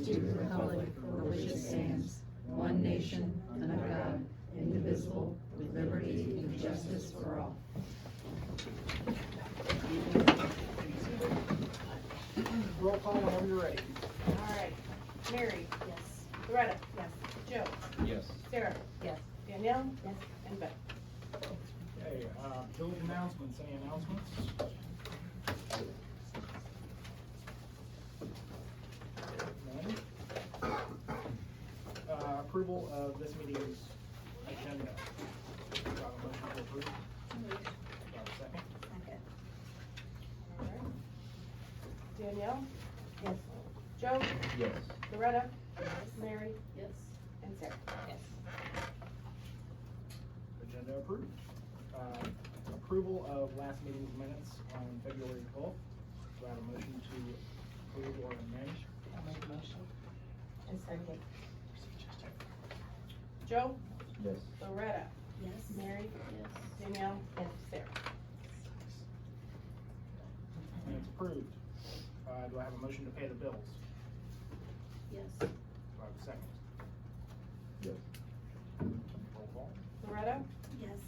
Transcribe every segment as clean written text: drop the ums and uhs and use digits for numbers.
to the republic for which it stands, one nation, under God, indivisible, with liberty and justice for all. Roll call whenever you're ready. All right. Mary? Yes. Loretta? Yes. Joe? Yes. Sarah? Yes. Danielle? Yes. And Beth? Okay, village announcements, any announcements? None? Approval of this meeting's agenda. Got a motion to approve? Got a second? Second. All right. Danielle? Yes. Joe? Yes. Loretta? Yes. Mary? Yes. And Sarah? Yes. Agenda approved. Approval of last meeting's minutes on February 12th. Do I have a motion to approve or amend? I'll make a motion. And second. Joe? Yes. Loretta? Yes. Mary? Yes. Danielle? Yes. Sarah? And it's approved. Do I have a motion to pay the bills? Yes. Do I have a second? Yes. Roll call. Loretta? Yes.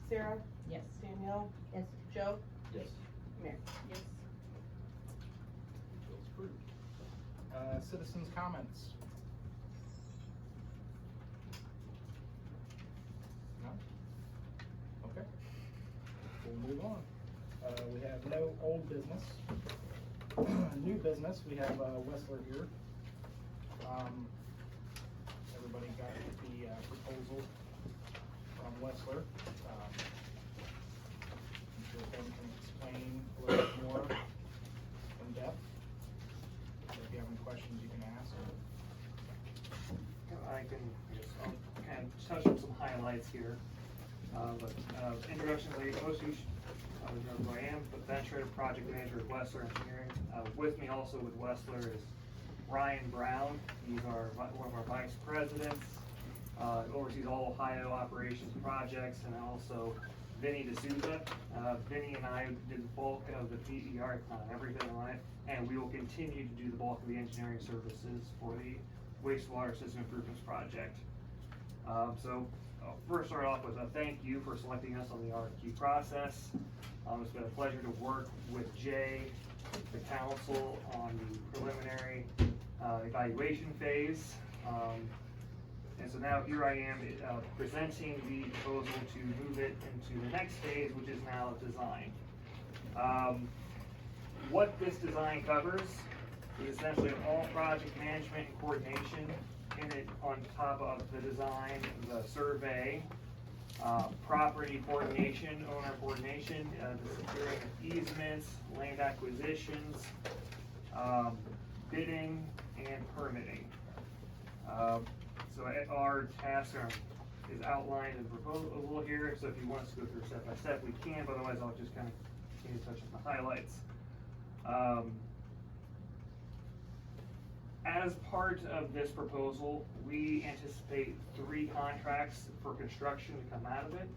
Sarah? Yes. Danielle? Yes. Joe? Yes. Mary? Yes. Bills approved. Citizens' comments? No? Okay. We'll move on. We have no old business. New business, we have Wessler here. Everybody got the proposal from Wessler. I'm sure Ben can explain a little bit more in depth. So if you have any questions, you can ask. I'll kind of touch on some highlights here. Introduction, most of you know who I am, but Venture Project Manager at Wessler Engineering. With me also with Wessler is Ryan Brown. He's one of our vice presidents, oversees all Ohio operations projects, and also Vinny D'Souza. Vinny and I did the bulk of the PER, not everything on it, and we will continue to do the bulk of the engineering services for the wastewater system improvements project. So I'll first start off with a thank you for selecting us on the RFQ process. It's been a pleasure to work with Jay, the council, on the preliminary evaluation phase. And so now here I am presenting the proposal to move it into the next phase, which is now design. What this design covers is essentially all project management and coordination in it, on top of the design, the survey, property coordination, owner coordination, the securing of easements, land acquisitions, bidding, and permitting. So our task is outlined in the proposal here, so if you want us to go through step by step, we can, but otherwise I'll just kind of touch on the highlights. As part of this proposal, we anticipate 3 contracts for construction to come out of it.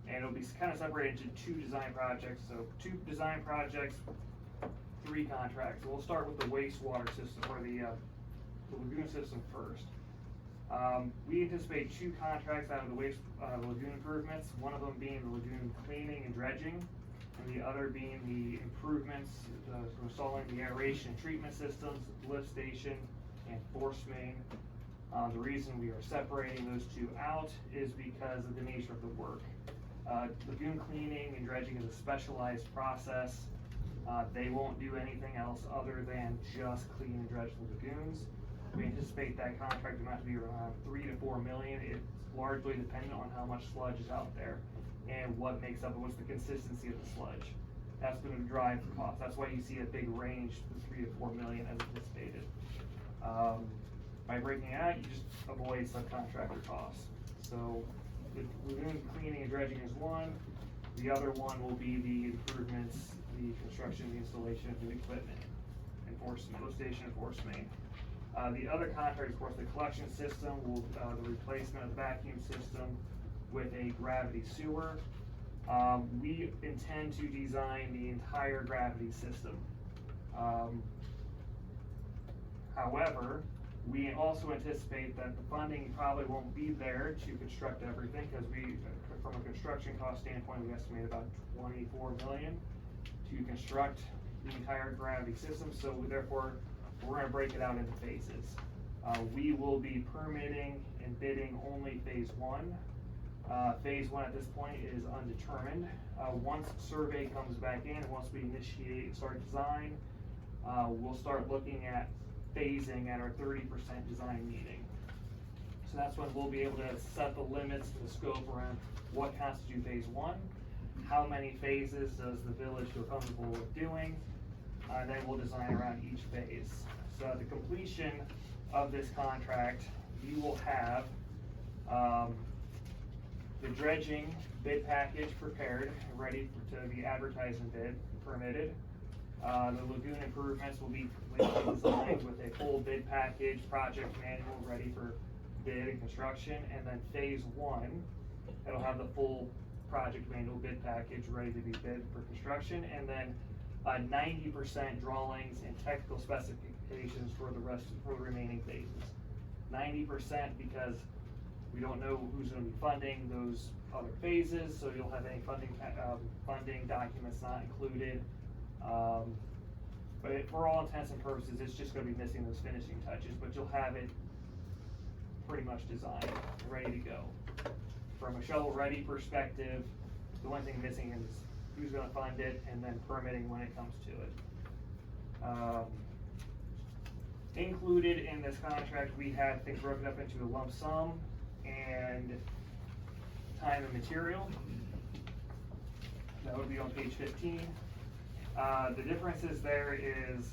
And it'll be kind of separated into 2 design projects. So 2 design projects, 3 contracts. We'll start with the wastewater system, or the lagoon system first. We anticipate 2 contracts out of the lagoon improvements, one of them being the lagoon cleaning and dredging, and the other being the improvements, installing the aeration treatment systems, lift station, and force main. The reason we are separating those 2 out is because of the nature of the work. Lagoon cleaning and dredging is a specialized process. They won't do anything else other than just clean and dredge the lagoons. We anticipate that contract amount to be around $3 to $4 million. It's largely dependent on how much sludge is out there and what makes up, what's the consistency of the sludge. That's going to drive the cost. That's why you see a big range, the $3 to $4 million as anticipated. By breaking it out, you just avoid subcontractor costs. So the lagoon cleaning and dredging is one. The other one will be the improvements, the construction, the installation of new equipment, enforcement, lift station and force main. The other contract, of course, the collection system, will the replacement of the vacuum system with a gravity sewer. We intend to design the entire gravity system. However, we also anticipate that the funding probably won't be there to construct everything, because from a construction cost standpoint, we estimate about 24 million to construct the entire gravity system, so therefore, we're gonna break it out into phases. We will be permitting and bidding only phase one. Phase one at this point is undetermined. Once survey comes back in, and once we initiate, start design, we'll start looking at phasing at our 30% design meeting. So that's when we'll be able to set the limits to the scope around what constitutes phase one, how many phases does the village feel comfortable with doing, and then we'll design around each phase. So at the completion of this contract, you will have, the dredging bid package prepared, ready to be advertised and bid, permitted. The lagoon improvements will be completely designed with a full bid package, project manual ready for bid and construction, and then phase one, it'll have the full project manual bid package ready to be bid for construction, and then 90% drawings and technical specifications for the remaining phases. 90% because we don't know who's gonna be funding those other phases, so you'll have any funding documents not included. But for all intents and purposes, it's just gonna be missing those finishing touches, but you'll have it pretty much designed, ready to go. From a shovel-ready perspective, the one thing missing is who's gonna fund it, and then permitting when it comes to it. Included in this contract, we have things broken up into a lump sum and time and material. That would be on page 15. The differences there is,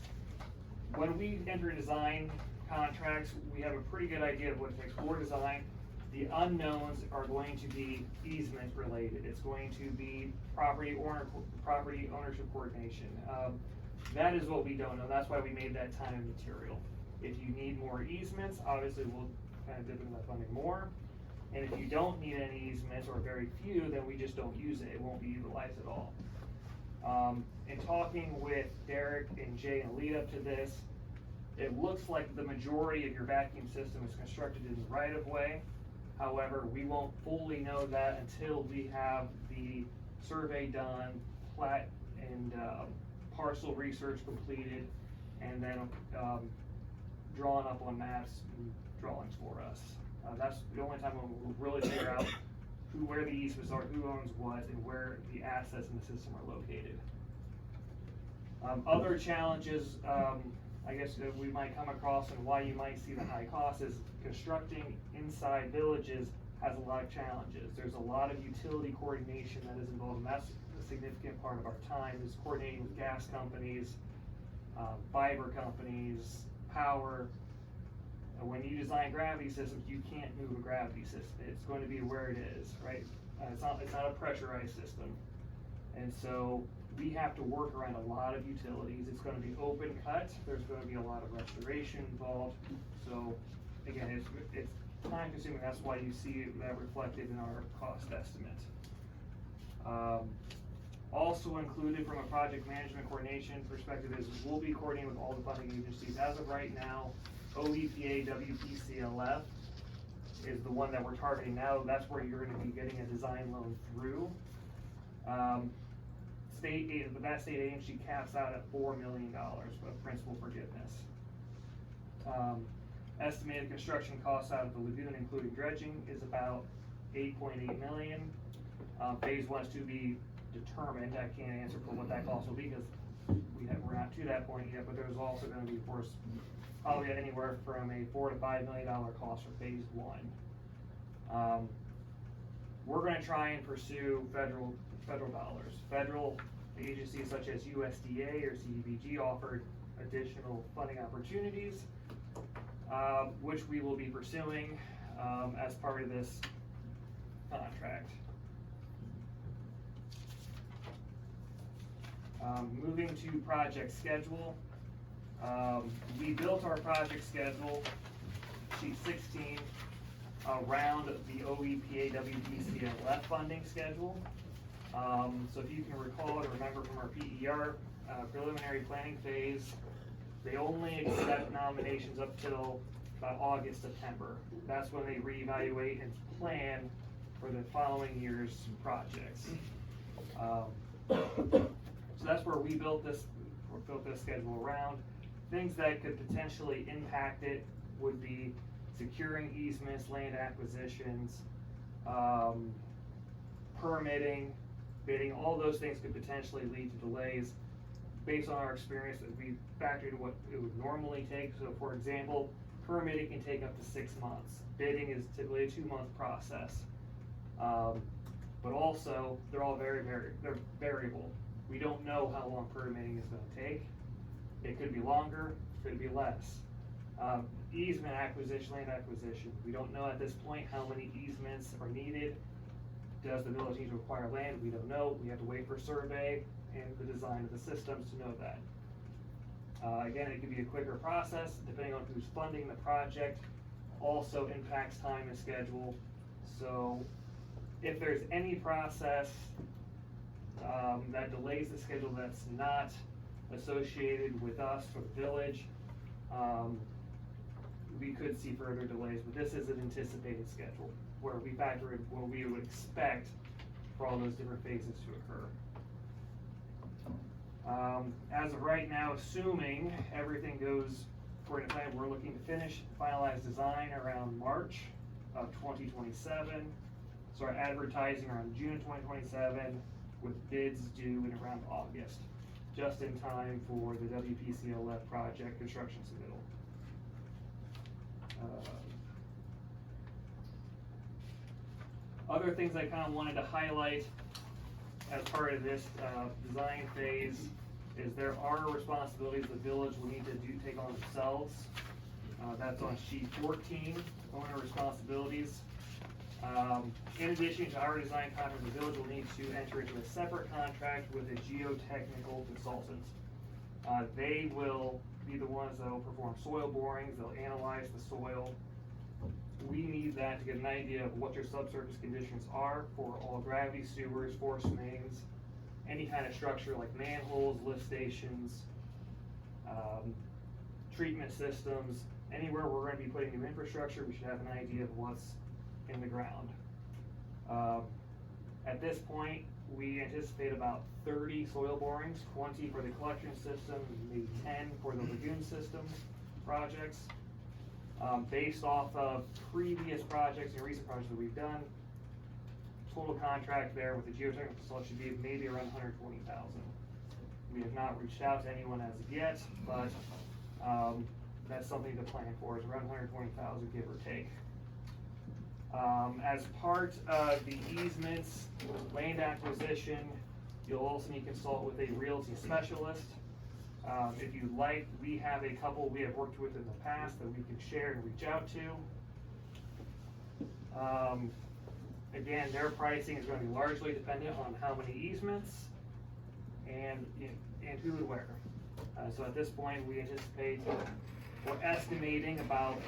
when we enter design contracts, we have a pretty good idea of what it takes for design. The unknowns are going to be easement related. It's going to be property ownership coordination. That is what we don't know. That's why we made that time and material. If you need more easements, obviously we'll kind of dip into that funding more. And if you don't need any easements, or very few, then we just don't use it. It won't be utilized at all. In talking with Derek and Jay in the lead up to this, it looks like the majority of your vacuum system is constructed in the right of way. However, we won't fully know that until we have the survey done, plat and parcel research completed, and then drawn up on maps and drawings for us. That's the only time we'll really figure out where the easements are, who owns what, and where the assets in the system are located. Other challenges, I guess that we might come across, and why you might see the high cost, is constructing inside villages has a lot of challenges. There's a lot of utility coordination that is involved, and that's a significant part of our time, is coordinating with gas companies, fiber companies, power. When you design gravity systems, you can't move a gravity system. It's going to be where it is, right? It's not a pressurized system. And so we have to work around a lot of utilities. It's going to be open cut. There's going to be a lot of restoration involved. So again, it's time consuming. That's why you see that reflected in our cost estimate. Also included from a project management coordination perspective is we'll be coordinating with all the funding agencies. As of right now, OEPA WPCLF is the one that we're targeting now. That's where you're going to be getting a design loan through. That state agency caps out at $4 million of principal forgiveness. Estimated construction costs out of the lagoon, including dredging, is about $8.8 million. Phase one is to be determined. I can't answer for what that cost will be because we're not to that point yet, but there's also going to be, of course, probably anywhere from a $4 to $5 million cost for phase one. We're going to try and pursue federal dollars. Federal agencies such as USDA or CDBG offered additional funding opportunities, which we will be pursuing as part of this contract. Moving to project schedule. We built our project schedule, sheet 16, around the OEPA WPCLF funding schedule. So if you can recall and remember from our PER preliminary planning phase, They only accept nominations up till about August, September. That's when they reevaluate and plan for the following year's projects. So that's where we built this schedule around. Things that could potentially impact it would be securing easements, land acquisitions, permitting, bidding. All those things could potentially lead to delays. Based on our experience, that we factored what it would normally take. So for example, permitting can take up to 6 months. Bidding is typically a 2-month process. But also, they're all they're variable. We don't know how long permitting is gonna take. It could be longer, could be less. Easement acquisition, land acquisition. We don't know at this point how many easements are needed. Does the village need to acquire land? We don't know. We have to wait for survey and the design of the systems to know that. Again, it could be a quicker process depending on who's funding the project. Also impacts time and schedule. So if there's any process that delays the schedule that's not associated with us for the village, we could see further delays, but this is an anticipated schedule where we factor in what we would expect for all those different phases to occur. As of right now, assuming everything goes according to plan, we're looking to finish finalize design around March of 2027. Start advertising around June 2027 with bids due in around August, just in time for the WPCLF project construction submittal. Other things I kind of wanted to highlight as part of this design phase is there are responsibilities the village will need to take on themselves. That's on sheet 14, owner responsibilities. In addition to our design contract, the village will need to enter into a separate contract with a geotechnical consultant. They will be the ones that will perform soil borings, they'll analyze the soil. We need that to get an idea of what your subsurface conditions are for all gravity sewers, force mains, any kind of structure like manholes, lift stations, treatment systems. Anywhere we're going to be putting new infrastructure, we should have an idea of what's in the ground. At this point, we anticipate about 30 soil borings, 20 for the collection system, maybe 10 for the lagoon system projects. Based off of previous projects and recent projects that we've done, total contract there with the geotechnical consultant should be maybe around 120,000. We have not reached out to anyone as of yet, but that's something to plan for, is around 120,000, give or take. As part of the easements, land acquisition, you'll also need to consult with a realty specialist. If you'd like, we have a couple we have worked with in the past that we can share and reach out to. Again, their pricing is going to be largely dependent on how many easements and who and where. So at this point, we anticipate, we're estimating about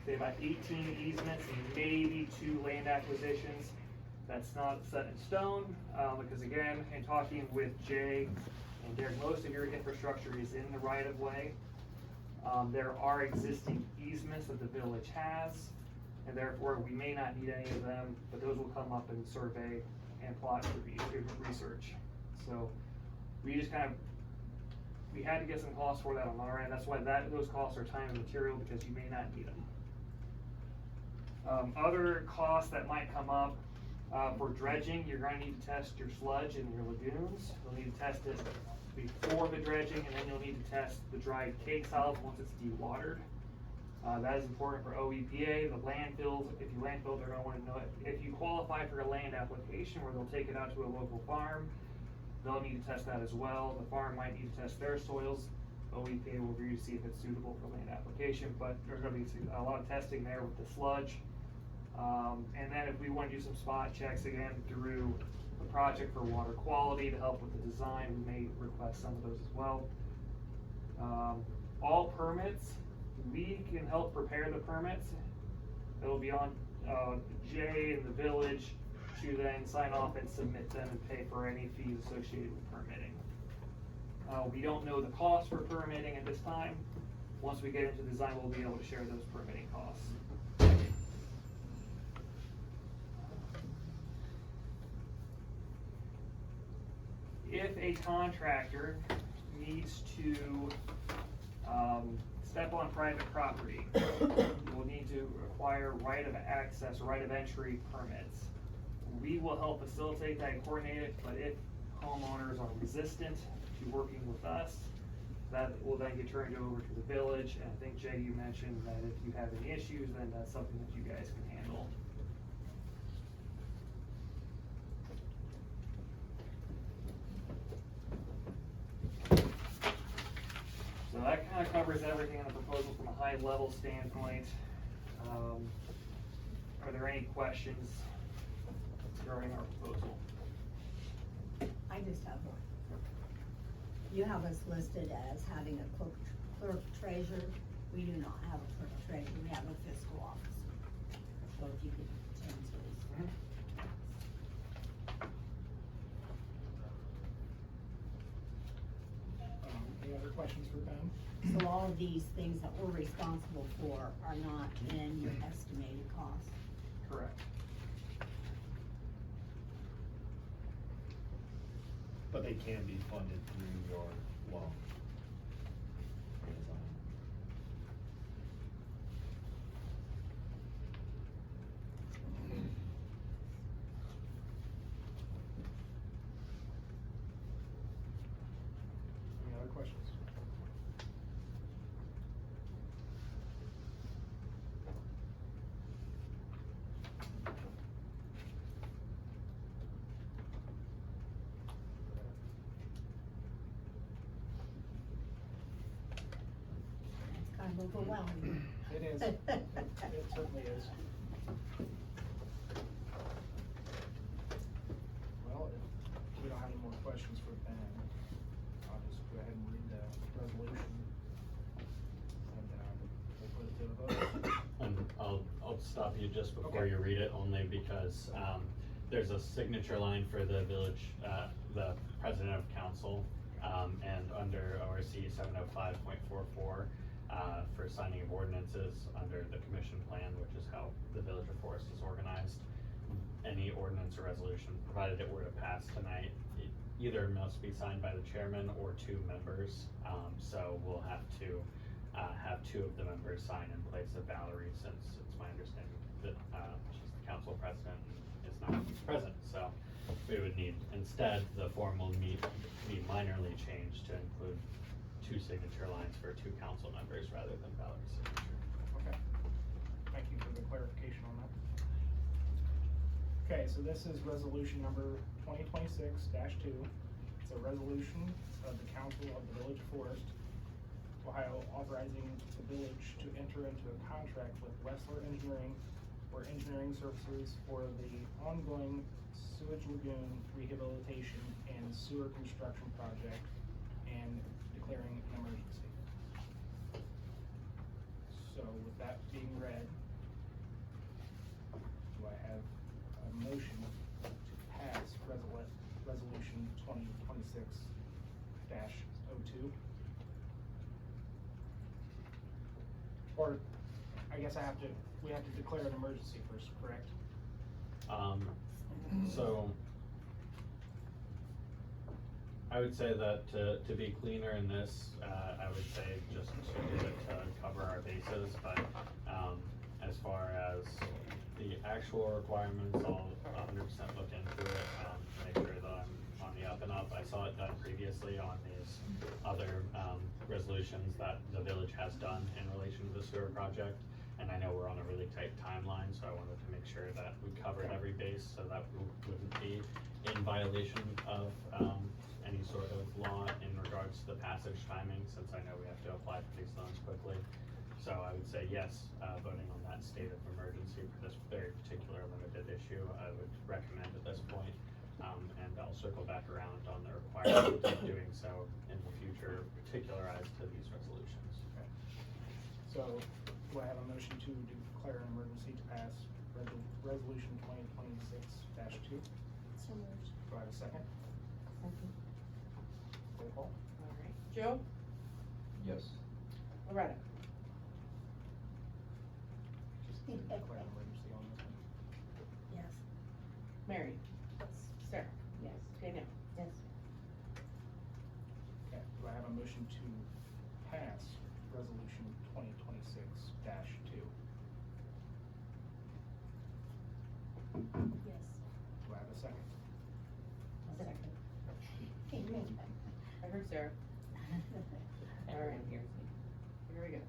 18 easements and maybe 2 land acquisitions. That's not set in stone, because again, in talking with Jay and Derek, most of your infrastructure is in the right of way. There are existing easements that the village has, and therefore we may not need any of them, but those will come up in survey and plot research. So we just we had to get some costs for that on our end. That's why those costs are time and material, because you may not need them. Other costs that might come up, for dredging, you're going to need to test your sludge in your lagoons. You'll need to test it before the dredging, and then you'll need to test the dried cake solids once it's dewatered. That is important for OEPA. The landfills, if you landfill, they're going to want to know it. If you qualify for a land application where they'll take it out to a local farm, they'll need to test that as well. The farm might need to test their soils. OEPA will review to see if it's suitable for land application, but there's going to be a lot of testing there with the sludge. And then if we want to do some spot checks again through the project for water quality to help with the design, we may request some of those as well. All permits, we can help prepare the permits. It'll be on Jay and the village to then sign off and submit them and pay for any fees associated with permitting. We don't know the cost for permitting at this time. Once we get into design, we'll be able to share those permitting costs. If a contractor needs to step on private property, we'll need to acquire right of access, right of entry permits. We will help facilitate that and coordinate it, but if homeowners are resistant to working with us, that will then get turned over to the village. And I think, Jay, you mentioned that if you have any issues, then that's something that you guys can handle. So that kind of covers everything in the proposal from a high level standpoint. Are there any questions regarding our proposal? I just have one. You have us listed as having a clerk treasurer. We do not have a clerk treasurer, we have a fiscal officer. So if you could change those. Any other questions for Ben? So all of these things that we're responsible for are not in your estimated cost. Correct. But they can be funded through your loan. Any other questions? It's kind of overwhelming. It is. It certainly is. Well, if we don't have any more questions for Ben, I'll just go ahead and read the resolution. And, we'll put it to a vote. And I'll stop you just before Okay. you read it, only because, there's a signature line for the village, the president of council, and under ORC 705.44, for signing of ordinances under the commission plan, which is how the village of Forest is organized. Any ordinance or resolution, provided it were to pass tonight, it either must be signed by the chairman or 2 members. So we'll have to, have 2 of the members sign in place of Valerie, since it's my understanding that, she's the council president and is not present. So we would need, instead, the form will be minorly changed to include 2 signature lines for 2 council members rather than Valerie's signature. Okay. Thank you for the clarification on that. Okay, so this is resolution number 2026-2. It's a resolution of the council of the village of Forest, Ohio, authorizing the village to enter into a contract with Wessler Engineering for engineering services for the ongoing sewage lagoon rehabilitation and sewer construction project, and declaring an emergency. So with that being read, do I have a motion to pass resolution 2026-02? Or, I guess we have to declare an emergency first, correct? So I would say that to be cleaner in this, I would say just to do it to cover our bases, but, as far as the actual requirements, I'll 100% look into it, to make sure that I'm on the up and up. I saw it done previously on these other, resolutions that the village has done in relation to the sewer project. And I know we're on a really tight timeline, so I wanted to make sure that we covered every base, so that we wouldn't be in violation of, any sort of law in regards to the passage timing, since I know we have to apply for these loans quickly. So I would say yes, voting on that state of emergency for this very particular limited issue, I would recommend at this point. And I'll circle back around on the requirement of doing so in the future, particularized to these resolutions. Okay. So, do I have a motion to declare an emergency to pass resolution 2026-2? So moved. Do I have a second? Second. Roll call. All Joe, Yes. Loretta. Just declare an emergency on this one. Yes. Mary. Sarah. Yes. Danielle. Yes. Okay, do I have a motion to pass resolution 2026-2? Yes. Do I have a second? Second. I heard Sarah. Alright, here we go.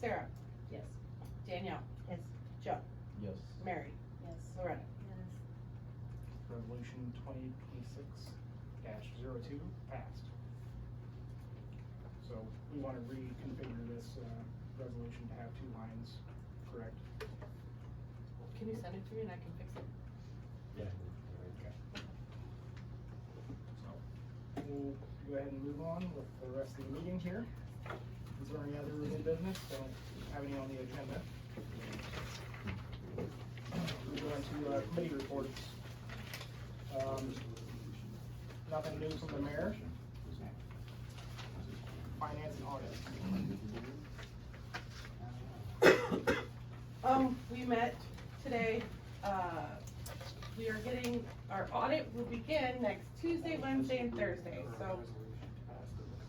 Sarah, Yes. Danielle, Yes. Joe, Yes. Mary, Yes. Loretta. Yes. Resolution 2026-02 passed. So we want to reconfigure this, resolution to have 2 lines, correct? Can you send it to me and I can fix it? Yeah. Okay. So, we'll go ahead and move on with the rest of the meeting here. Is there any other new business? Don't have any on the agenda. We're going to committee reports. Nothing new from the mayor. Finance and audit. We met today, we are getting, our audit will begin next Tuesday, Wednesday, and Thursday, so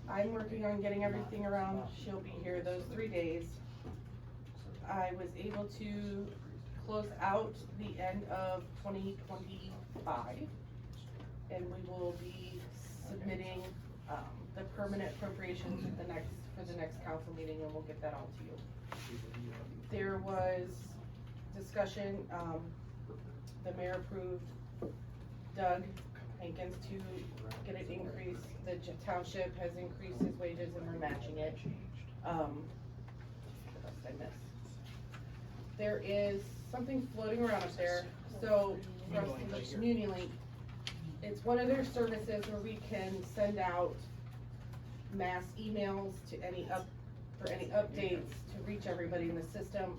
I'm working on getting everything around, she'll be here those 3 days. I was able to close out the end of 2025, and we will be submitting, the permanent appropriations for the next council meeting, and we'll get that all to you. There was discussion, the mayor approved Doug Hankins to get an increase. The township has increased his wages and we're matching it. What else did I miss? There is something floating around up there, so for us to Community Link, it's one of their services where we can send out mass emails to for any updates to reach everybody in the system.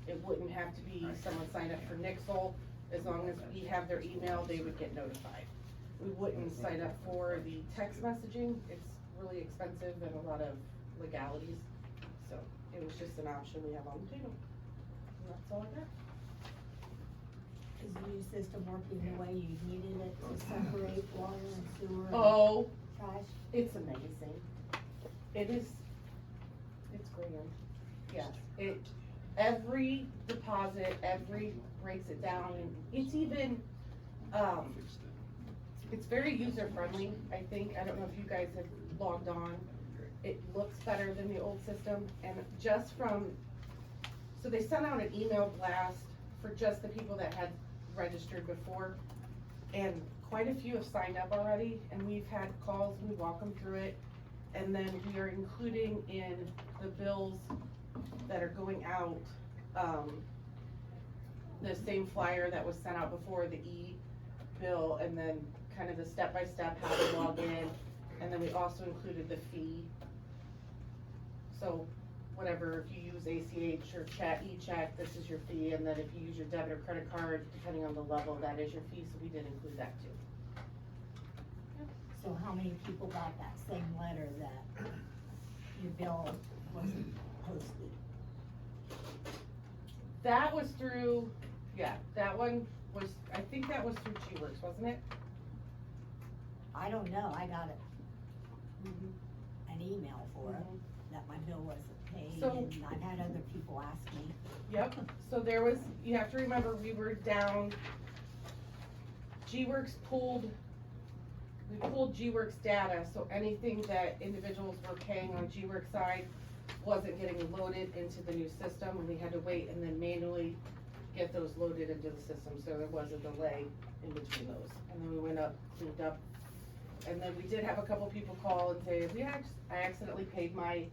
It wouldn't have to be someone signed up for Nixle. As long as we have their email, they would get notified. We wouldn't sign up for the text messaging. It's really expensive and a lot of legalities. So it was just an option we have on the table. And that's all I got. Is the new system working the way you needed it to separate water and sewer and Oh, trash? it's amazing. It's grand. Yes, every deposit, breaks it down, and it's even, it's very user friendly, I think. I don't know if you guys have logged on. It looks better than the old system, and just so they sent out an email blast for just the people that had registered before, and quite a few have signed up already, and we've had calls, we walk them through it, and then we are including in the bills that are going out, the same flyer that was sent out before, the e-bill, and then kind of the step-by-step how to log in, and then we also included the fee. So whatever, if you use ACH or e-check, this is your fee, and then if you use your debit or credit card, depending on the level, that is your fee, so we did include that too. So how many people got that same letter that your bill wasn't posted? That was through, that one was, I think that was through G-Works, wasn't it? I don't know, I got an email for it, that my bill wasn't paid, So- and I've had other people ask me. Yep, so there was, you have to remember, we were down, G-Works we pulled G-Works data, so anything that individuals were paying on G-Works side wasn't getting loaded into the new system, and we had to wait and then manually get those loaded into the system, so there was a delay in between those. And then we went up, cleaned up, and then we did have a couple people call and say, I accidentally paid my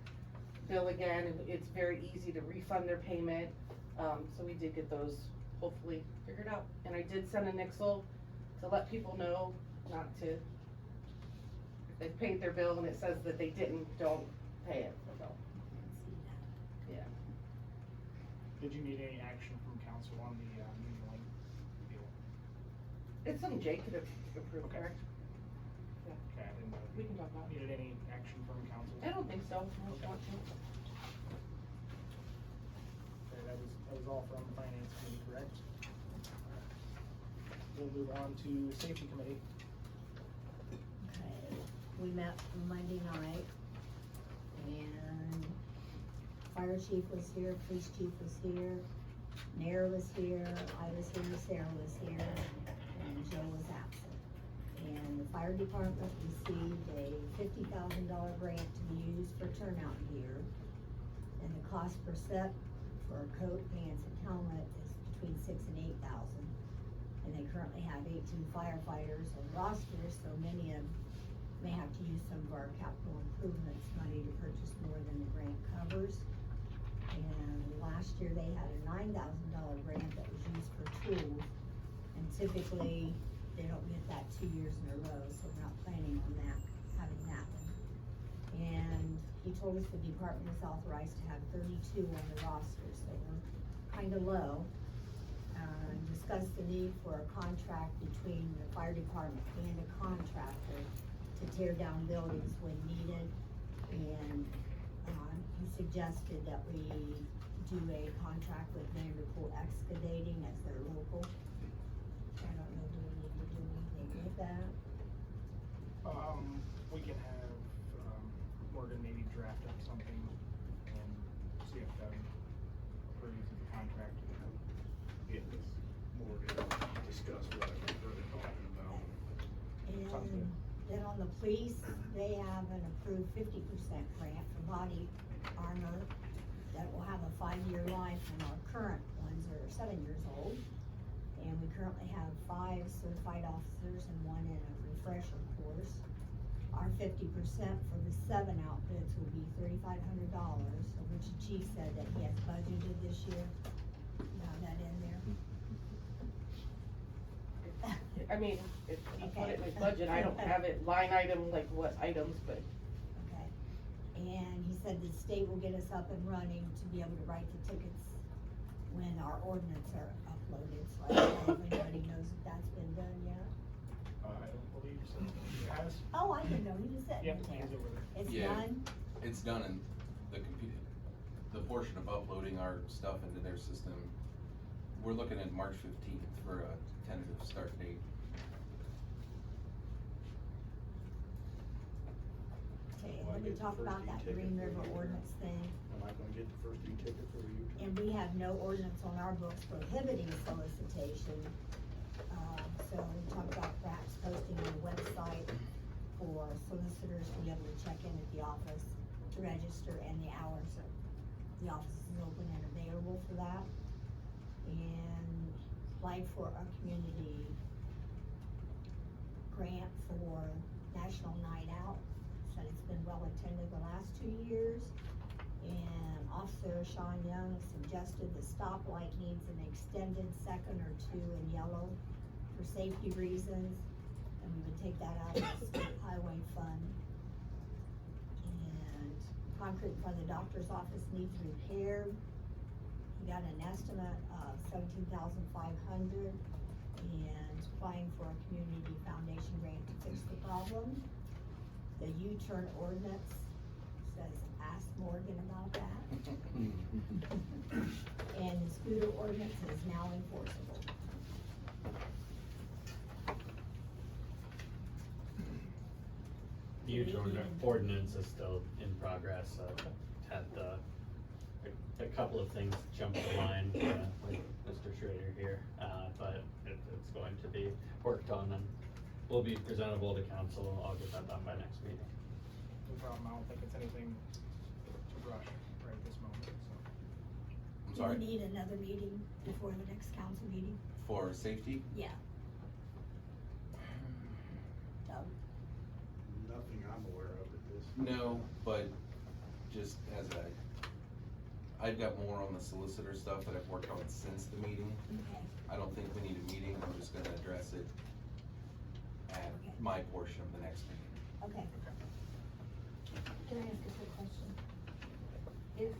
bill again, and it's very easy to refund their payment. So we did get those hopefully figured out. And I did send a Nixle to let people know not to, if they paid their bill and it says that they didn't, don't pay it, so, yeah. Did you need any action from council on the, Community Link deal? It's something Jake could approve, Okay. correct? Okay, I didn't know. We can talk Not needed any action from council. I don't think so. I don't want to. Okay, that was all from the finance committee, correct? We'll move on to safety committee. Okay, we met Monday night, and fire chief was here, police chief was here, mayor was here, I was here, Sarah was here, and Joe was absent. And the fire department received a $50,000 grant to be used for turnout gear. And the cost per set for a coat, pants, and helmet is between $6,000 and $8,000. And they currently have 18 firefighters on roster, so many of them may have to use some of our capital improvements money to purchase more than the grant covers. And last year they had a $9,000 grant that was used for tools. And typically, they don't get that 2 years in a row, so we're not planning on that, having that one. And he told us the department is authorized to have 32 on the roster, so we're kinda low. Discussed the need for a contract between the fire department and a contractor to tear down buildings when needed. And, he suggested that we do a contract with Vanderpool Excavating as their local. I don't know, do we need to do anything with that? We can have, Morgan maybe draft up something and see if Doug approves of the contract. Yeah, this more to discuss what I've heard talking about. Sounds good. And then on the police, they have an approved 50% grant for body armor that will have a 5-year life, and our current ones are 7 years old. And we currently have 5 certified officers and 1 in a refresher course. Our 50% for the 7 outfits will be $3,500, of which the chief said that he has budgeted this year. Got that in there? I mean, if you put it in Okay. my budget, I don't have it line item, like what items, but Okay, and he said the state will get us up and running to be able to write the tickets when our ordinance are uploaded, so I don't know if anybody knows if that's been done yet. I don't believe so. It has? Oh, I didn't know, he was sitting Yep, there. he's over there. It's Yeah. done? It's done in the computer, the portion of uploading our stuff into their system. We're looking at March 15th for a tentative start date. Okay, Will I let me get the talk first about that e-ticket Green for River the year? ordinance thing. Am I gonna get the first e-ticket for you? And we have no ordinance on our books prohibiting solicitation. So we talked about perhaps posting on the website for solicitors to be able to check in at the office to register, and the hours that the office is open and available for that. And applied for a community grant for National Night Out. Said it's been well attended the last 2 years. And Officer Sean Young suggested the stoplight needs an extended second or 2 in yellow for safety reasons, and we would take that out of the state highway fund. And concrete in front of the doctor's office needs repaired. He got an estimate of $17,500, and applying for a community foundation grant to fix the problem. The U-turn ordinance says, ask Morgan about that. And the scooter ordinance is now enforceable. The huge ordinance is still in progress, had a couple of things jump the line, with Mr. Schrader here, but it's going to be worked on and will be presentable to council. I'll get that done by next meeting. No problem, I don't think it's anything to rush right this moment, so. I'm sorry, Do we need another meeting before the next council meeting? for safety? Yeah. Doug? Nothing I'm aware of at this. No, but just as I've got more on the solicitor stuff that I've worked on since the meeting. Okay. I don't think we need a meeting, I'm just gonna address it at Okay. my portion of the next meeting. Okay. Can I ask a quick question? If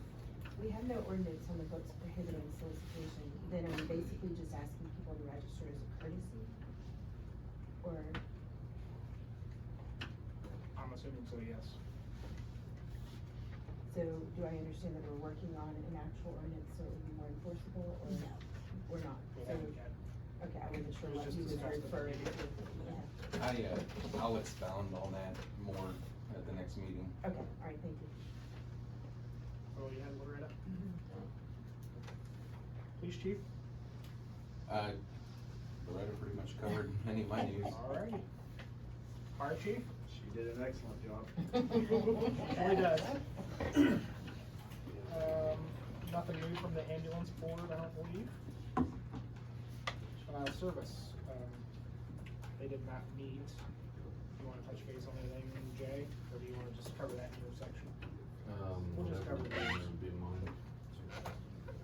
we have no ordinance on the books prohibiting solicitation, then are we basically just asking people to register as a courtesy? Or, I'm assuming so, yes. So do I understand that we're working on an actual ordinance so it would be more enforceable, or No. we're not? We So, haven't yet. okay, I wasn't sure It was what just you was discussed at the referring meeting. to. I'll expound on that more at the next meeting. Okay, all right, thank you. Oh, you had Loretta? Police chief? Loretta pretty much covered many of my news. Alrighty. Fire chief? She did an excellent job. Really does. Nothing new from the ambulance board, I don't believe. Service, they did not meet. You wanna touch base on anything, Jay, or do you wanna just cover that in your section? We'll just Whatever cover those. would be mine.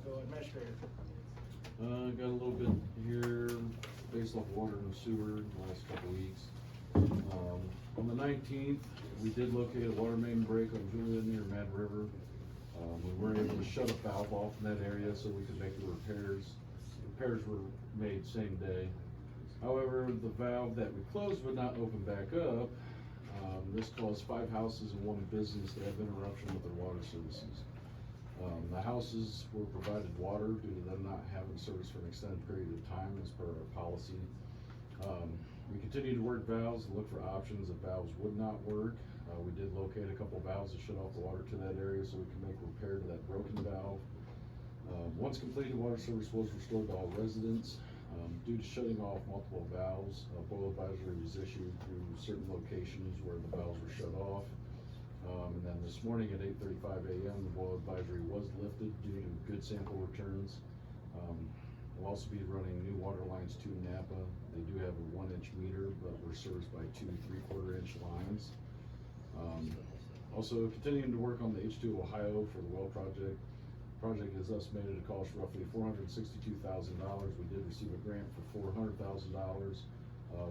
So administrator, Got a little bit here based off water and sewer the last couple weeks. On the 19th, we did locate a water main break on Julian near Mad River. We weren't able to shut a valve off in that area so we could make the repairs. Repairs were made same day. However, the valve that we closed would not open back up. This caused 5 houses and 1 business to have interruption with their water services. The houses were provided water due to them not having service for an extended period of time as per our policy. We continued to work valves and look for options if valves would not work. We did locate a couple valves to shut off the water to that area so we can make repair to that broken valve. Once completed, water service was restored to all residents. Due to shutting off multiple valves, a boil advisory was issued through certain locations where the valves were shut off. And then this morning at 8:35 a.m., the boil advisory was lifted due to good sample returns. We'll also be running new water lines to Napa. They do have a 1-inch meter, but we're serviced by 2 3/4-inch lines. Also continuing to work on the H2 Ohio for the well project. Project is estimated to cost roughly $462,000. We did receive a grant for $400,000.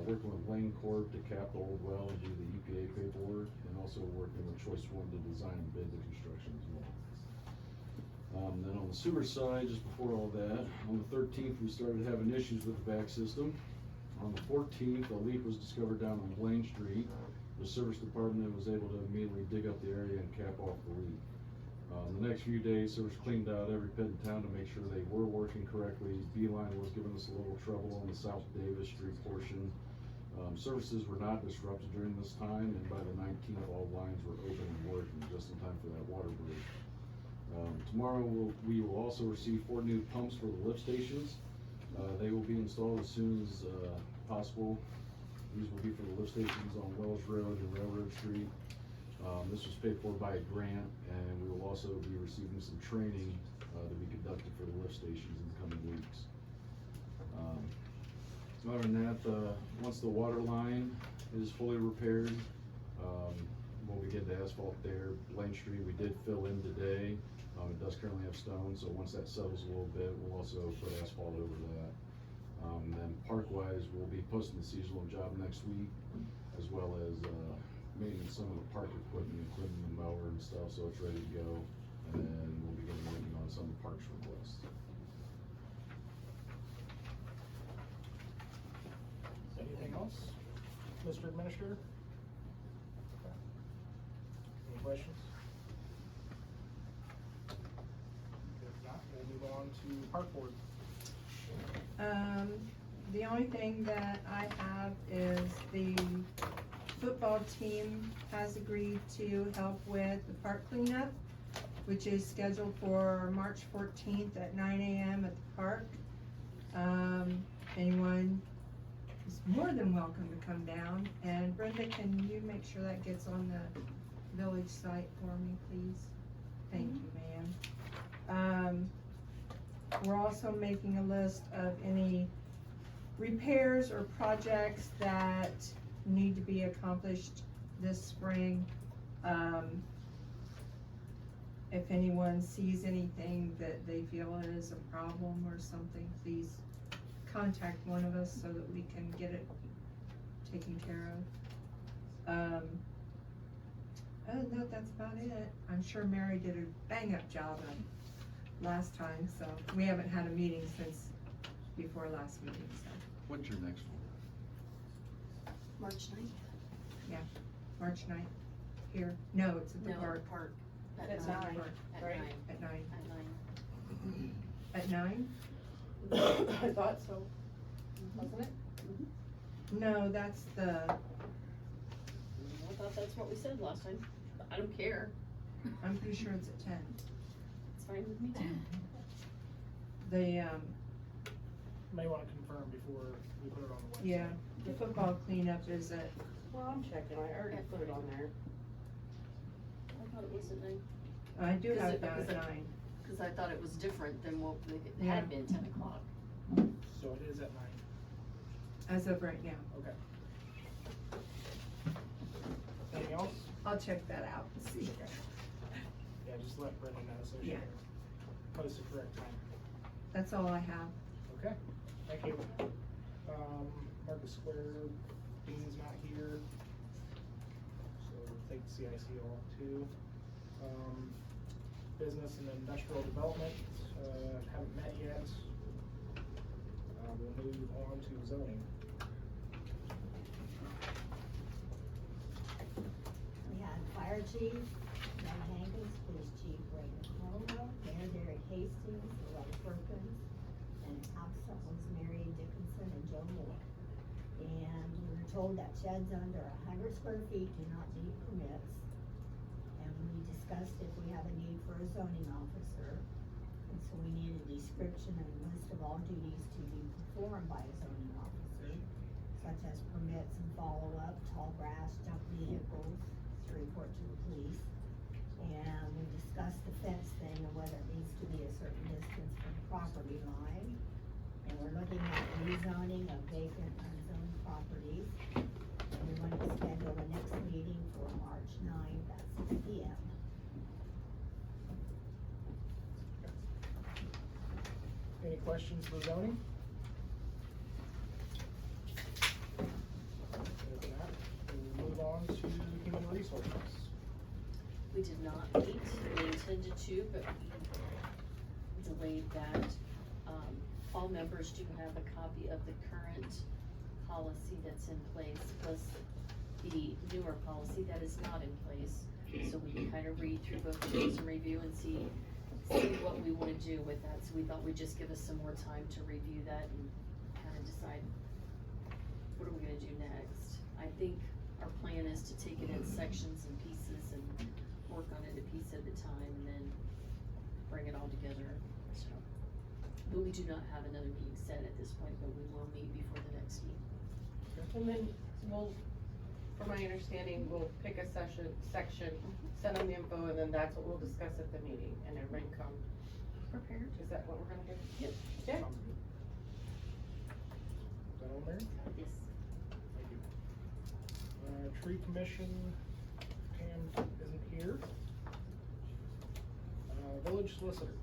Working with Lane Corp to cap the old well and do the EPA paperwork, and also working with Choice One to design and bid the construction as well. Then on the sewer side, just before all that, on the 13th, we started having issues with the back system. On the 14th, a leak was discovered down on Blaine Street. The service department was able to immediately dig up the area and cap off the leak. The next few days, service cleaned out every pit in town to make sure they were working correctly. Beeline was giving us a little trouble on the South Davis Street portion. Services were not disrupted during this time, and by the 19th, all lines were open and working just in time for that water break. Tomorrow, we will also receive 4 new pumps for the lift stations. They will be installed as soon as possible. These will be for the lift stations on Wells Road and Railroad Street. This was paid for by a grant, and we will also be receiving some training to be conducted for the lift stations in the coming weeks. Other than that, once the water line is fully repaired, we'll begin to asphalt there. Blaine Street, we did fill in today. It does currently have stone, so once that settles a little bit, we'll also put asphalt over that. Then park-wise, we'll be posting the seasonal job next week, as well as maintenance some of the park equipment, including the mower and stuff, so it's ready to go. And then we'll begin working on some of the parks requests. anything else? Mr. Administrator? Okay. Any questions? If not, we'll move on to park board. The only thing that I have is the football team has agreed to help with the park cleanup, which is scheduled for March 14th at 9 a.m. at the park. Anyone is more than welcome to come down. And Brenda, can you make sure that gets on the village site for me, please? Thank you, ma'am. We're also making a list of any repairs or projects that need to be accomplished this spring. If anyone sees anything that they feel is a problem or something, please contact one of us so that we can get it taken care of. Other than that, that's about it. I'm sure Mary did a bang-up job last time, so we haven't had a meeting since before last meeting, so. What's your next one? March 9th. March 9th. Here? No, it's at the No, park. park. At nine. 9, At right? 9. At 9. At 9. At 9? I thought so, wasn't it? No, that's the, I thought that's what we said last time. I don't care. I'm pretty sure it's at 10. It's fine with me too. The, May wanna confirm before we put it on the website. yeah, the football cleanup is at, Well, I'm checking, I already put it on there. I thought it was at 9. I do Is have it- it down is at it- 9. Cause I thought it was different than what it Yeah. had been 10 o'clock. So it is at 9, As of right now. okay. Anything else? I'll check that out and see. Okay. Yeah, just let Brenda know so she Yeah. can post the correct time. That's all I have. Okay, thank you. Marcus Square, Dean's not here. So we'll take the CIC off too. Business and industrial development, haven't met yet. We'll move on to zoning. We had fire chief, Ned Hankins, police chief Raymond Romo, Mayor Derek Hastings, Ray Perkins, and absent was Mary Dickinson and Joe Moore. And we were told that sheds under 100 square feet do not need permits. And we discussed if we have a need for a zoning officer. And so we need a description and list of all duties to be performed by a zoning officer, such as permits and follow-up, tall grass, junk vehicles, to report to the police. And we discussed the fence thing and whether it needs to be a certain distance from the property line. And we're looking at rezoning of vacant unzoned properties. And we want to schedule the next meeting for March 9th at 6 p.m. Any questions for zoning? If not, we'll move on to human resources. We did not meet, we intended to, but we delayed that. All members do have a copy of the current policy that's in place, plus the newer policy that is not in place. So we can kind of read through both of those and review and see what we wanna do with that. So we thought we'd just give us some more time to review that and kind of decide what are we gonna do next. I think our plan is to take it in sections and pieces and work on it a piece at a time and then bring it all together, so. But we do not have another meeting set at this point, but we will meet before the next meeting. And then we'll, from my understanding, we'll pick a section, send them the info, and then that's what we'll discuss at the meeting, and everybody can come. Prepared? Is that what we're gonna do? Yep. Yeah. Sounds good. Is that on there? Yes. Thank you. Tree commission, Pam isn't here. Village solicitor.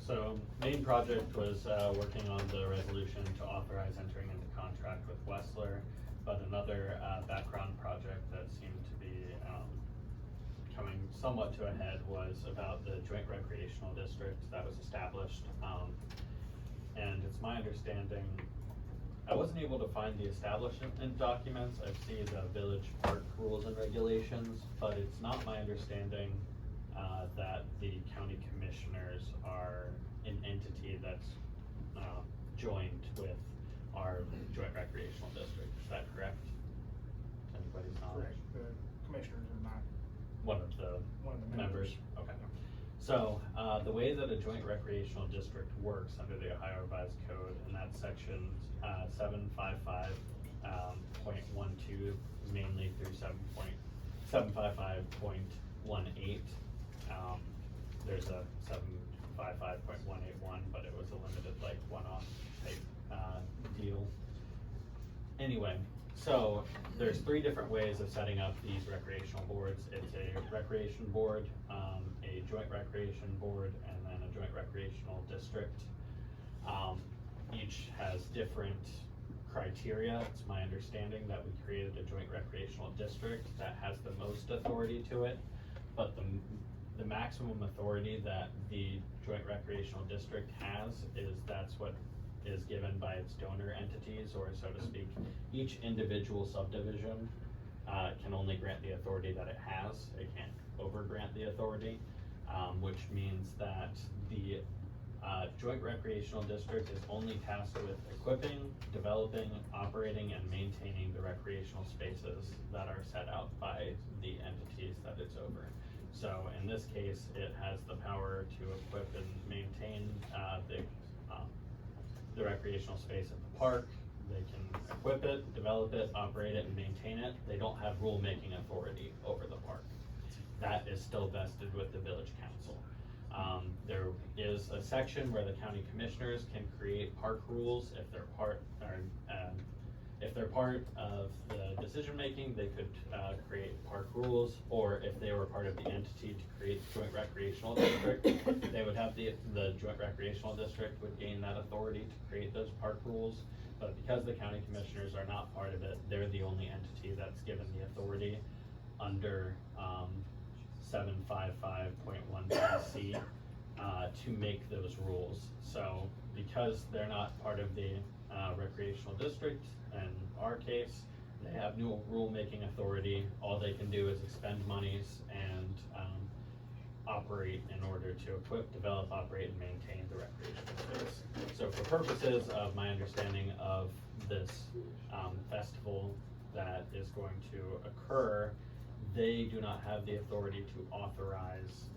So, main project was, working on the resolution to authorize entering into contract with Wessler, but another, background project that seemed to be, coming somewhat to a head was about the joint recreational district that was established. And it's my understanding, I wasn't able to find the establishment documents, I see the village park rules and regulations, but it's not my understanding that the county commissioners are an entity that's joined with our joint recreational district, is that correct? To anybody's knowledge? Correct. The commissioners are not One of the one of the members, okay. So, the way that a joint recreational district works under the Ohio Revised Code, and that's section 755, .12, mainly through 755.18. There's a 755.181, but it was a limited, like, one-off type, deal. Anyway, so there's 3 different ways of setting up these recreational boards. It's a recreation board, a joint recreation board, and then a joint recreational district. Each has different criteria. It's my understanding that we created a joint recreational district that has the most authority to it, but the maximum authority that the joint recreational district has is that's what is given by its donor entities, or so to speak, each individual subdivision can only grant the authority that it has. It can't over-grant the authority, which means that the joint recreational district is only tasked with equipping, developing, operating, and maintaining the recreational spaces that are set out by the entities that it's over. So in this case, it has the power to equip and maintain the recreational space at the park. They can equip it, develop it, operate it, and maintain it. They don't have rule-making authority over the park. That is still vested with the village council. There is a section where the county commissioners can create park rules if they're part, or, if they're part of the decision-making, they could, create park rules, or if they were part of the entity to create the joint recreational district, they would have the joint recreational district would gain that authority to create those park rules. But because the county commissioners are not part of it, they're the only entity that's given the authority under, 755.13C, to make those rules. So because they're not part of the recreational district, in our case, they have no rule-making authority. All they can do is expend monies and operate in order to equip, develop, operate, and maintain the recreational space. So for purposes of my understanding of this festival that is going to occur, they do not have the authority to authorize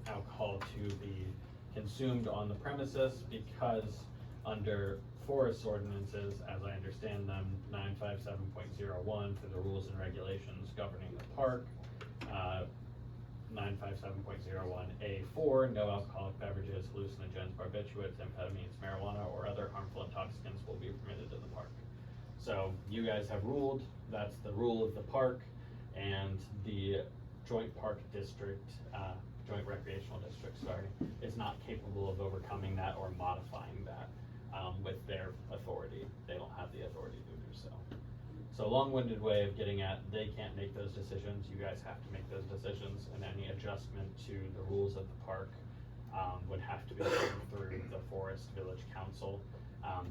alcohol to be consumed on the premises, because under forest ordinances, as I understand them, 957.01 for the rules and regulations governing the park, 957.01A4, no alcoholic beverages, hallucinogens, barbiturates, amphetamines, marijuana, or other harmful intoxicants will be permitted in the park. So you guys have ruled, that's the rule of the park, and the joint park district, joint recreational district, sorry, is not capable of overcoming that or modifying that with their authority. They don't have the authority to do so. So long-winded way of getting at, they can't make those decisions, you guys have to make those decisions, and any adjustment to the rules of the park would have to be done through the Forest Village Council.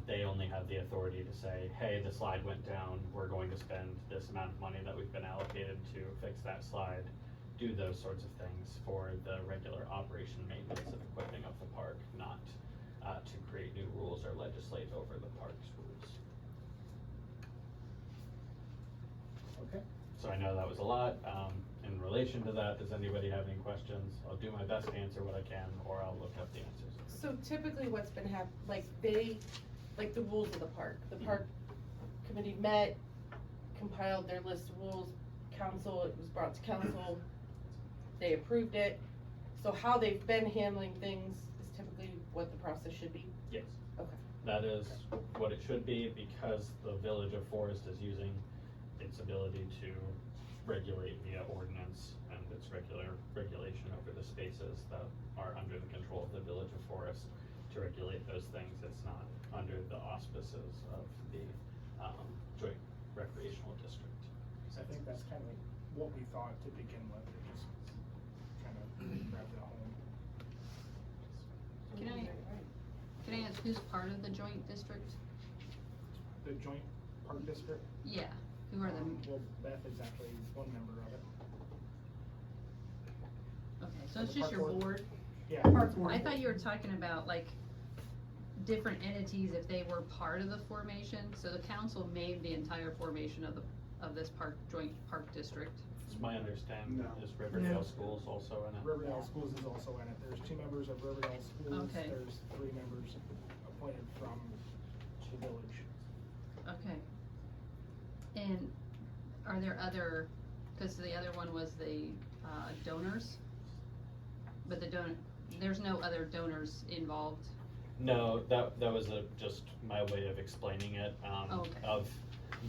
They only have the authority to say, hey, the slide went down, we're going to spend this amount of money that we've been allocated to fix that slide, do those sorts of things for the regular operation, maintenance, and equipping of the park, not to create new rules or legislate over the park's rules. Okay. So I know that was a lot. In relation to that, does anybody have any questions? I'll do my best to answer what I can, or I'll look up the answers. So typically what's been like the rules of the park committee met, compiled their list of rules, council, it was brought to council, they approved it. So how they've been handling things is typically what the process should be? Yes. Okay. That is what it should be, because the Village of Forest is using its ability to regulate via ordinance and its regulation over the spaces that are under the control of the Village of Forest to regulate those things. It's not under the auspices of the joint recreational district. So I think that's kind of what we thought to begin with, it just kind of grabbed it home. Can I ask who's part of the joint district? The joint park district? Yeah, who are the, Well, Beth is actually one member of it. okay, so the it's just park your board. board? Yeah. I thought you were talking about like different entities if they were part of the formation, so the council made the entire formation of this joint park district. It's my understanding No. is Riverdale Schools also in it. Riverdale Schools is also in it. There's 2 members of Riverdale Schools. Okay. There's 3 members appointed from the village. Okay. And are there other, cause the other one was the, donors? But there's no other donors involved? No, that was just my way of explaining it. Okay. Of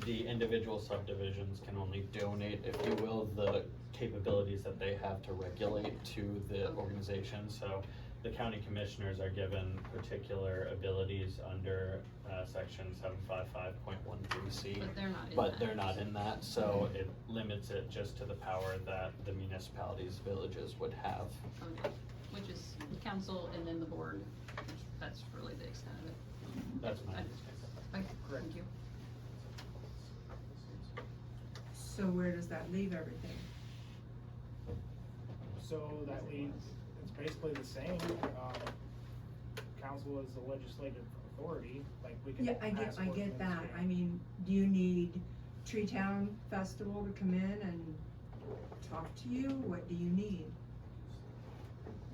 the individual subdivisions can only donate, if you will, the capabilities that they have to regulate to the Okay. organization. So the county commissioners are given particular abilities under section 755.13C. But they're not in But that. they're not in that, so it limits it just to the power that the municipalities, villages would have. Okay, which is council and then the board, that's really the extent of it. That's my Okay. understanding. Okay, Correct. thank you. So where does that leave everything? So that leaves, it's basically the same, council is the legislative authority, like we can Yeah, pass I get ordinance that, and- I mean, do you need Tree Town Festival to come in and talk to you? What do you need?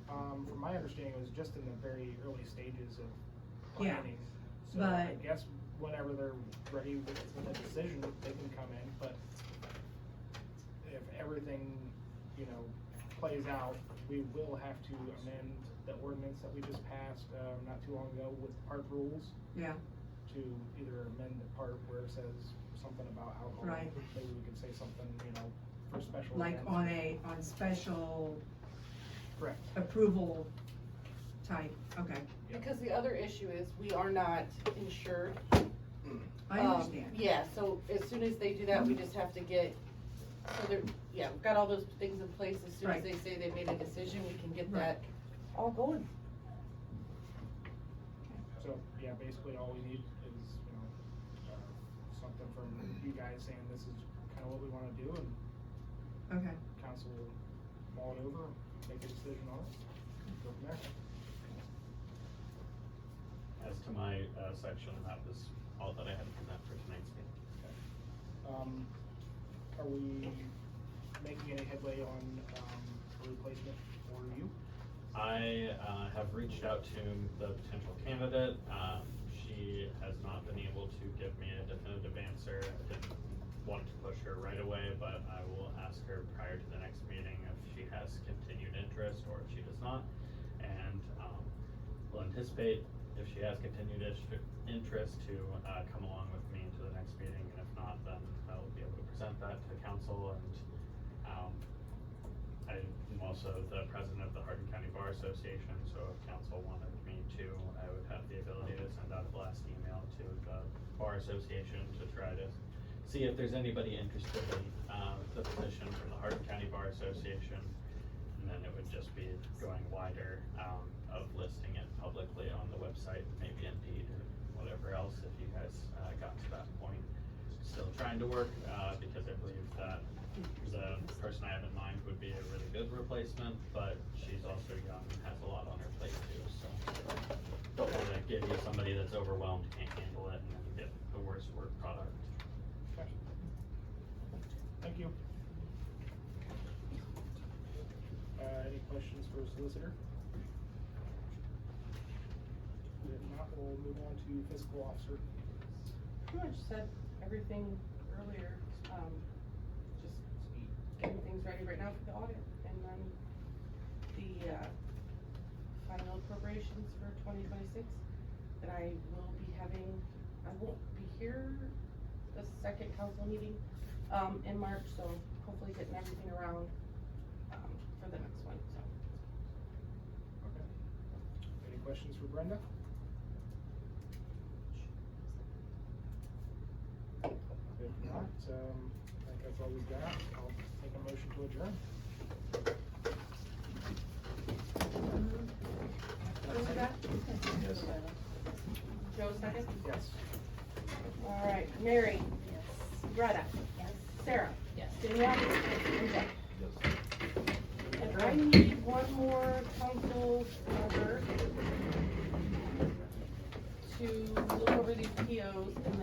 From my understanding, it was just in the very early stages of Yeah, planning. So I but- guess whenever they're ready with a decision, they can come in, but if everything, you know, plays out, we will have to amend the ordinance that we just passed, not too long ago with park rules, Yeah, to either amend the part where it says something about alcohol. Right. Maybe we could say something, you know, for special like events. on special Correct. approval type, okay, Because the other issue is, we are not insured. I Um, understand. Yeah, so as soon as they do that, we just have to get, so there, yeah, we've got all those things in place, as soon as Right. they say they made a decision, we can get Right. that all going. So, yeah, basically all we need is, you know, something from you guys saying this is kinda what we wanna do, and Okay, council will mull it over, make a decision on it, go from there. As to my, section, that was all that I had from that for tonight's meeting. Are we making any headway on, a replacement for you? I have reached out to the potential candidate. She has not been able to give me a definitive answer. I didn't want to push her right away, but I will ask her prior to the next meeting if she has continued interest or if she does not. And will anticipate if she has continued interest to come along with me to the next meeting. And if not, then I will be able to present that to council. And I'm also the president of the Hardin County Bar Association, so if council wanted me to, I would have the ability to send out a blast email to the Bar Association to try to see if there's anybody interested in the position from the Hardin County Bar Association. And then it would just be going wider of listing it publicly on the website, maybe Indeed or whatever else, if you guys got to that point. Still trying to work, because I believe that the person I have in mind would be a really good replacement, but she's also young and has a lot on her plate too, so. Don't wanna give you somebody that's overwhelmed, can't handle it, and then get a worse work product. Okay. Thank you. Any questions for solicitor? If not, we'll move on to fiscal officer. Pretty much said everything earlier, just getting things ready right now for the audit, and then the, final appropriations for 2026, that I will be having, I won't be here the second council meeting, in March, so hopefully getting everything around, for the next one, so. Okay. Any questions for Brenda? If not, I think that's all we've got. I'll take a motion to adjourn. Who was that? Yes. Joe, second? Yes. All right, Mary? Yes. Greta? Yes. Sarah? Yes. Danielle? And Jeff? And I need one more council member to look over these POs and then